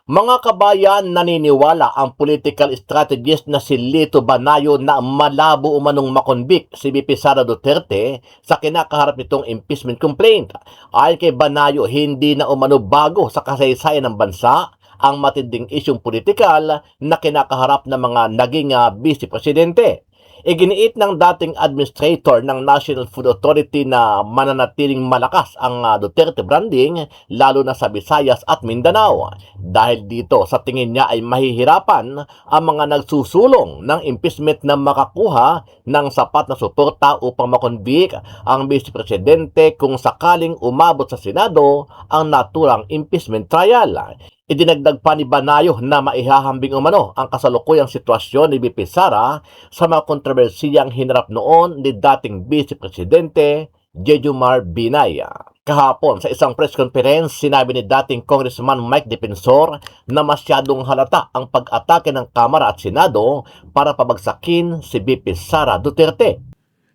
Mga kabayan, naniniwala ang political strategist na si Lito Banayo na malabo umanong makonbik si VP Sara Duterte sa kinakaharap nitong impeachment complaint. Ayon kay Banayo, hindi na umano bago sa kasaysayan ng bansa ang matinding isyong politikal na kinakaharap ng mga naging vice presidente. Iginiit ng dating administrator ng National Food Authority na mananatiling malakas ang Duterte branding lalo na sa Visayas at Mindanao. Dahil dito sa tingin niya ay mahihirapan ang mga nagsusulong ng impeachment na makakuha ng sapat na suporta upang makonbik ang Vice Presidente kung sakaling umabot sa Senado ang naturang impeachment trial. Idinagdag pa ni Banayo na maihahambing umano ang kasalukuyang sitwasyon ni VP Sara sa mga kontrobersiyang hinarap noon ni dating Vice Presidente Jejomar Binay. Kahapon sa isang press conference, sinabi ni dating Congressman Mike Defensor na masyadong halata ang pag-atake ng Kamara at Senado para pabagsakin si VP Sara Duterte.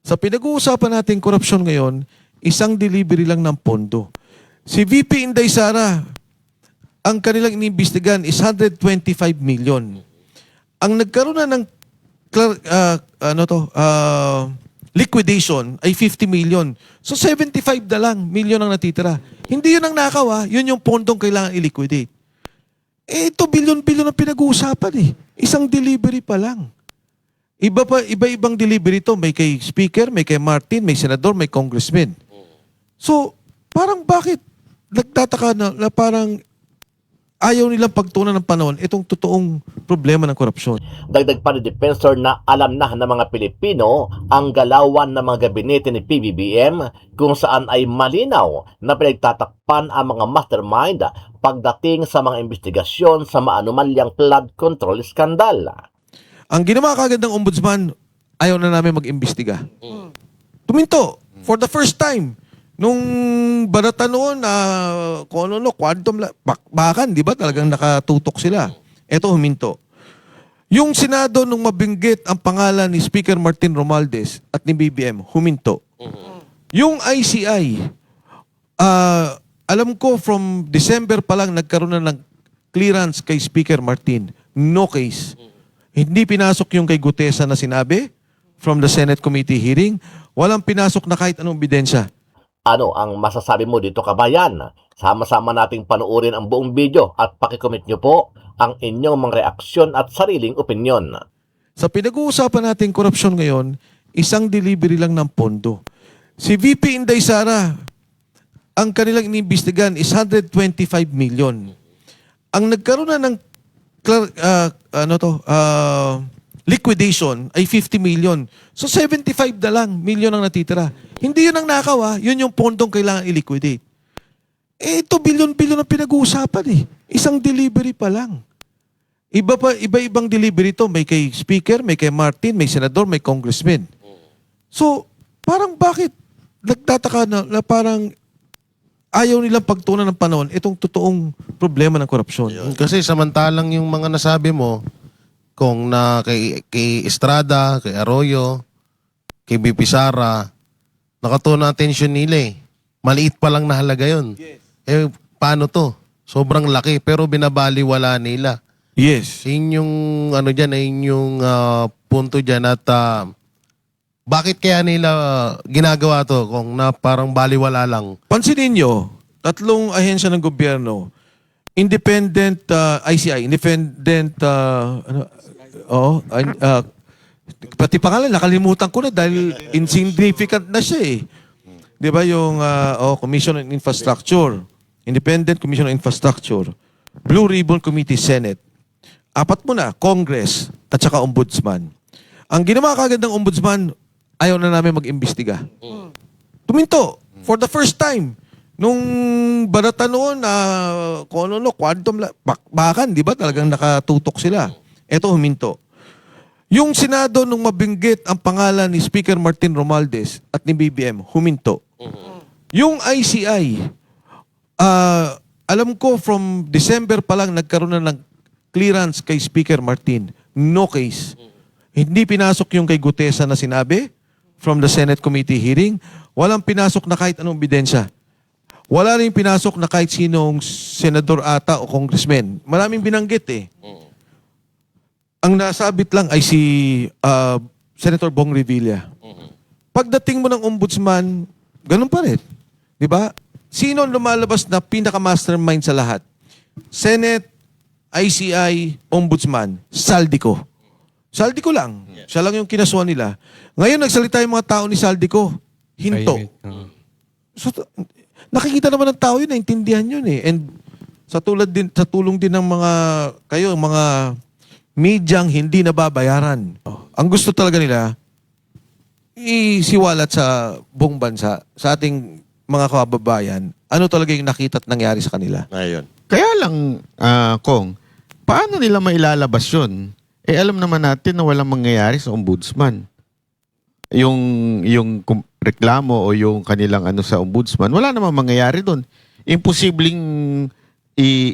Sa pinag-uusapan nating korupsyon ngayon, isang delivery lang ng pondo. Si VP Inday Sara, ang kanilang iniimbestigahan is 125 million. Ang nagkaroon na ng liquidation ay 50 million. So 75 na lang million ang natitira. Hindi yun ang nakaw, yun yung pondong kailangan i-liquidate. Ito bilyon-bilyon ang pinag-uusapan eh. Isang delivery pa lang. Iba-ibang delivery to. May kay Speaker, may kay Martin, may Senador, may Congressman. So, parang bakit nagtataka na parang ayaw nilang pagtunan ng panahon itong totoong problema ng korupsyon. Dagdag pa ni Defensor na alam na ng mga Pilipino ang galawan ng mga gabinete ni PBBM kung saan ay malinaw na pinagtatakpan ang mga mastermind pagdating sa mga investigasyon sa maanumalyang flood control skandal. Ang ginawa kagad ng ombudsman, ayaw na namin mag-imbestiga. Tuminto, for the first time. Nung barata noon, quantum, bakbakan, di ba? Talagang nakatutok sila. Eto, huminto. Yung Senado, nung mabinggit ang pangalan ni Speaker Martin Romualdez at ni BBM, huminto. Yung ICI, alam ko from December pa lang nagkaroon na ng clearance kay Speaker Martin. No case. Hindi pinasok yung kay Gutesa na sinabi from the Senate Committee hearing. Walang pinasok na kahit anong ebidensya. Ano ang masasabi mo dito, kabayan? Sama-sama nating panuorin ang buong video at pakikomment nyo po ang inyong mga reaksyon at sariling opinyon. Sa pinag-uusapan nating korupsyon ngayon, isang delivery lang ng pondo. Si VP Inday Sara, ang kanilang iniimbestigahan is 125 million. Ang nagkaroon na ng liquidation ay 50 million. So 75 na lang million ang natitira. Hindi yun ang nakaw, yun yung pondong kailangan i-liquidate. Ito bilyon-bilyon ang pinag-uusapan eh. Isang delivery pa lang. Iba-ibang delivery to. May kay Speaker, may kay Martin, may Senador, may Congressman. So, parang bakit nagtataka na parang ayaw nilang pagtunan ng panahon itong totoong problema ng korupsyon. Kasi samantalang yung mga nasabi mo, kung na kay Estrada, kay Arroyo, kay BP Sara, nakatuon ang atensyon nila eh. Maliit pa lang na halaga yun. Yes. Eh, paano to? Sobrang laki, pero binabaliwala nila. Yes. Yun yung, yung punto dyan at bakit kaya nila ginagawa to kung na parang baliwala lang? Pansinin nyo, tatlong ahensya ng gobyerno, independent ICI, independent, pati pangalan, nakalimutan ko na dahil insignificant na siya eh. Di ba yung Commission on Infrastructure, Independent Commission on Infrastructure, Blue Ribbon Committee, Senate, apat mo na, Congress, at saka Ombudsman. Ang ginawa kagad ng Ombudsman, ayaw na namin mag-imbestiga. Tuminto, for the first time. Nung barata noon, quantum, bakbakan, di ba? Talagang nakatutok sila. Eto, huminto. Yung Senado, nung mabinggit ang pangalan ni Speaker Martin Romualdez at ni BBM, huminto. Yung ICI, alam ko from December pa lang nagkaroon na ng clearance kay Speaker Martin. No case. Hindi pinasok yung kay Gutesa na sinabi from the Senate Committee hearing. Walang pinasok na kahit anong ebidensya. wala rin pinasok na kahit sinong senador ata o congressman. Maraming binanggit eh. Ang nasabit lang ay si Senator Bong Revilla. Pagdating mo ng ombudsman, ganun pa rin. Di ba? Sino ang lumalabas na pinaka-mastermind sa lahat? Senate, ICI, Ombudsman, Saldico. Saldico lang. Siya lang yung kinasuhan nila. Ngayon, nagsalita yung mga tao ni Saldico. Hinto. So, nakikita naman ng tao yun, naintindihan yun eh. And sa tulong din ng mga medyang hindi nababayaran. Ang gusto talaga nila, isiwalat sa buong bansa, sa ating mga kababayan, ano talaga yung nakita at nangyari sa kanila. Ayun. Kaya lang, Kong, paano nila mailalabas yun? Alam naman natin na walang mangyayari sa ombudsman. Yung reklamo o yung kanilang sa ombudsman, wala namang mangyayari doon. Imposibleng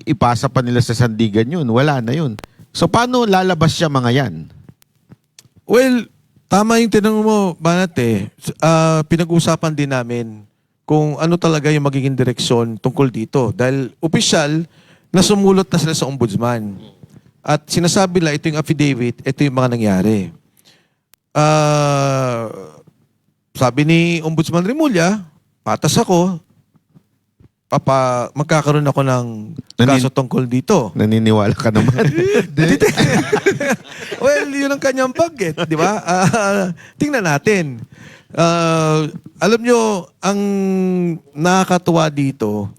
ipasa pa nila sa sandigan yun. Wala na yun. So, paano lalabas siya mga yan? Well, tama yung tinanong mo, Banat eh. Pinag-uusapan din namin kung ano talaga yung magiging direksyon tungkol dito. Dahil opisyal na sumulot na sila sa ombudsman. At sinasabi nila, ito yung affidavit, ito yung mga nangyari. Sabi ni Ombudsman Remulla, patas ako, magkakaroon ako ng kaso tungkol dito. Naniniwala ka naman. Well, yun ang kanyang bagget, di ba? Tingnan natin. Alam nyo, ang nakakatuwa dito,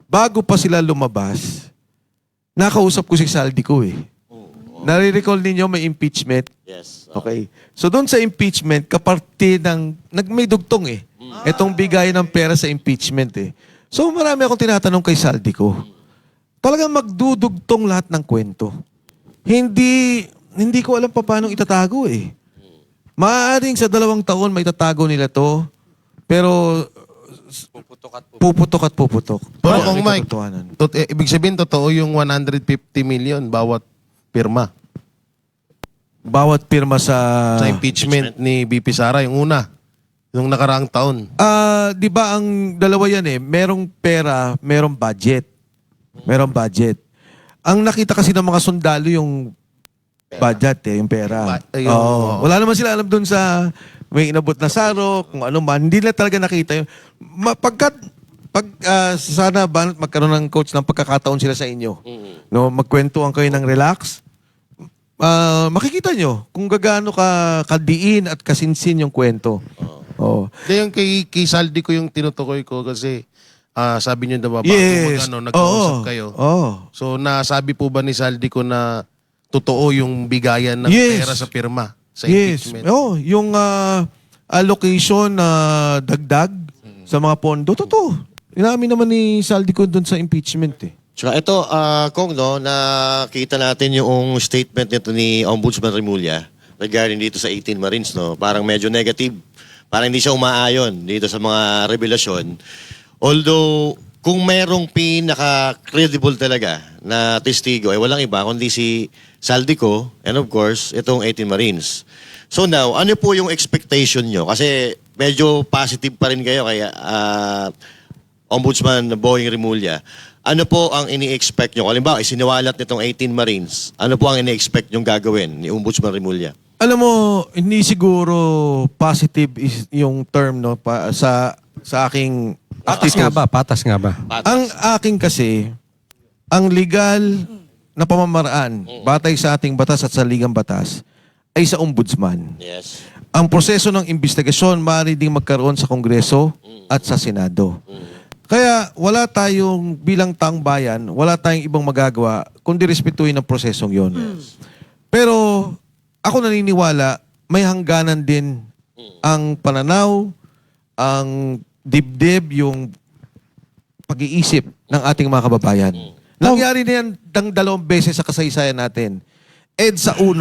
bago pa sila lumabas, nakausap ko si Saldico eh. Nare-recall ninyo may impeachment? Yes. Okay. So doon sa impeachment, kaparte ng, may dugtong eh. Itong bigay ng pera sa impeachment eh. So marami akong tinatanong kay Saldico. Talagang magdudugtong lahat ng kwento. Hindi ko alam pa paano itatago eh. Maaaring sa 2 taon may itatago nila to, pero puputok at puputok. Pero Wala, kung may Mike, katotohanan. ibig sabihin, totoo yung 150 million bawat pirma Bawat pirma sa sa impeachment ni BP Sara, yung una, yung nakaraang taon. Di ba ang dalawa yan eh, merong pera, merong budget. Merong budget. Ang nakita kasi ng mga sundalo yung budget eh, yung pera. Oo. Wala naman sila alam dun sa may inabot na saro, kung ano man. Hindi nila talaga nakita yun. Sana ba magkaroon ng coach ng pagkakataon sila sa inyo. No, magkwentuhan kayo ng relax. Makikita nyo kung gaano kadiin at kasinsin yung kwento. Oh. Yung kay Saldico yung tinutukoy ko kasi sabi niyo diba Yes. nagkausap kayo. Oo. So nasabi po ba ni Saldico na totoo yung bigayan ng Yes. pera sa pirma sa Yes. impeachment? Oh, yung allocation na dagdag sa mga pondo, totoo. Inamin naman ni Saldico doon sa impeachment eh. Tsaka ito, Kong, no, nakita natin yung statement nito ni Ombudsman Remulla regarding dito sa 18 Marines, no? Parang medyo negative. Parang hindi siya umaayon dito sa mga revelasyon. Although, kung merong pinaka-credible talaga na testigo, ay walang iba kundi si Saldico and of course, itong 18 Marines. So now, ano po yung expectation nyo? Kasi medyo positive pa rin kayo kaya Ombudsman Boying Remulla. Ano po ang ini-expect nyo? Halimbawa, isiniwalat nitong 18 Marines. Ano po ang ini-expect nyong gagawin ni Ombudsman Remulla? Alam mo, hindi siguro positive is yung term no sa aking Patas nga ba? Patas nga ba? Ang aking kasi ang legal na pamamaraan batay sa ating batas at sa ligang batas ay sa ombudsman. Yes. Ang proseso ng investigasyon maaari ding magkaroon sa Kongreso at sa Senado. Kaya wala tayong bilang taong bayan, wala tayong ibang magagawa kundi respetuhin ang prosesong yon. Pero ako naniniwala may hangganan din ang pananaw, ang dibdib, yung pag-iisip ng ating mga kababayan. Nangyari na yan ng 2 beses sa kasaysayan natin. EDSA 1,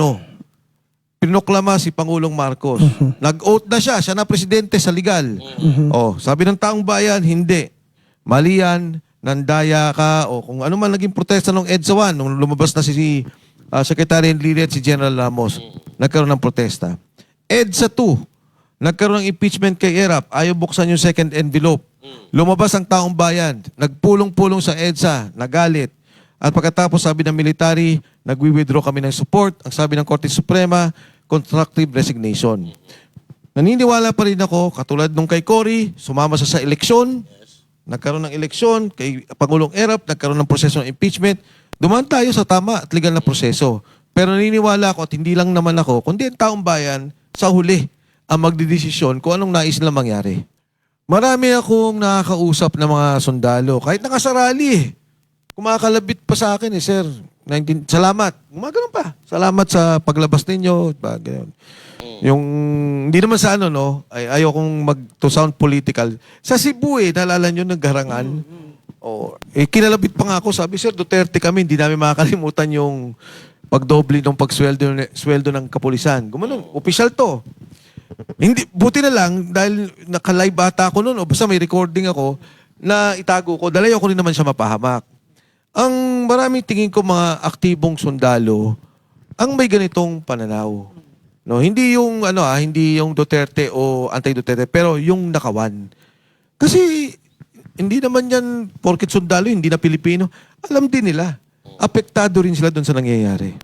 pinoklama si Pangulong Marcos. Nag-oath na siya na presidente sa legal. Oh, sabi ng taong bayan, hindi. Mali yan, nandaya ka, o kung ano man naging protesta ng EDSA 1, nung lumabas na si Secretary Enrile at si General Ramos, nagkaroon ng protesta. EDSA 2, nagkaroon ng impeachment kay ERAP, ayaw buksan yung second envelope. Lumabas ang taong bayan, nagpulong-pulong sa EDSA, nagalit. At pagkatapos sabi ng military, nagwi-withdraw kami ng support. Ang sabi ng Korte Suprema, constructive resignation. Naniniwala pa rin ako, katulad nung kay Cory, sumama siya sa eleksyon, nagkaroon ng eleksyon, kay Pangulong Erap, nagkaroon ng proseso ng impeachment. Dumaan tayo sa tama at legal na proseso. Pero naniniwala ako at hindi lang naman ako, kundi ang taong bayan sa huli ang magdidesisyon kung anong nais nila mangyari. Marami akong nakakausap ng mga sundalo, kahit nakasarali eh. Kumakalabit pa sa akin eh, sir. Salamat. Gumagano'n pa. Salamat sa paglabas ninyo. Ganun. Yung, hindi naman sa ano, no? Ayokong to sound political. Sa Cebu eh, naalala nyo, nagharangan. Kinalabit pa nga ako. Sabi, sir, Duterte kami. Hindi namin makakalimutan yung pagdoble ng sweldo ng kapulisan. Gumanon, official to. Hindi, buti na lang, dahil naka-live ata ako noon, o basta may recording ako, na itago ko, dalayo ko rin naman siya mapahamak. Ang maraming tingin ko mga aktibong sundalo, ang may ganitong pananaw. No, hindi yung hindi yung Duterte o anti-Duterte, pero yung nakawan. Kasi hindi naman yan porket sundalo, hindi na Pilipino. Alam din nila. Apektado rin sila doon sa nangyayari.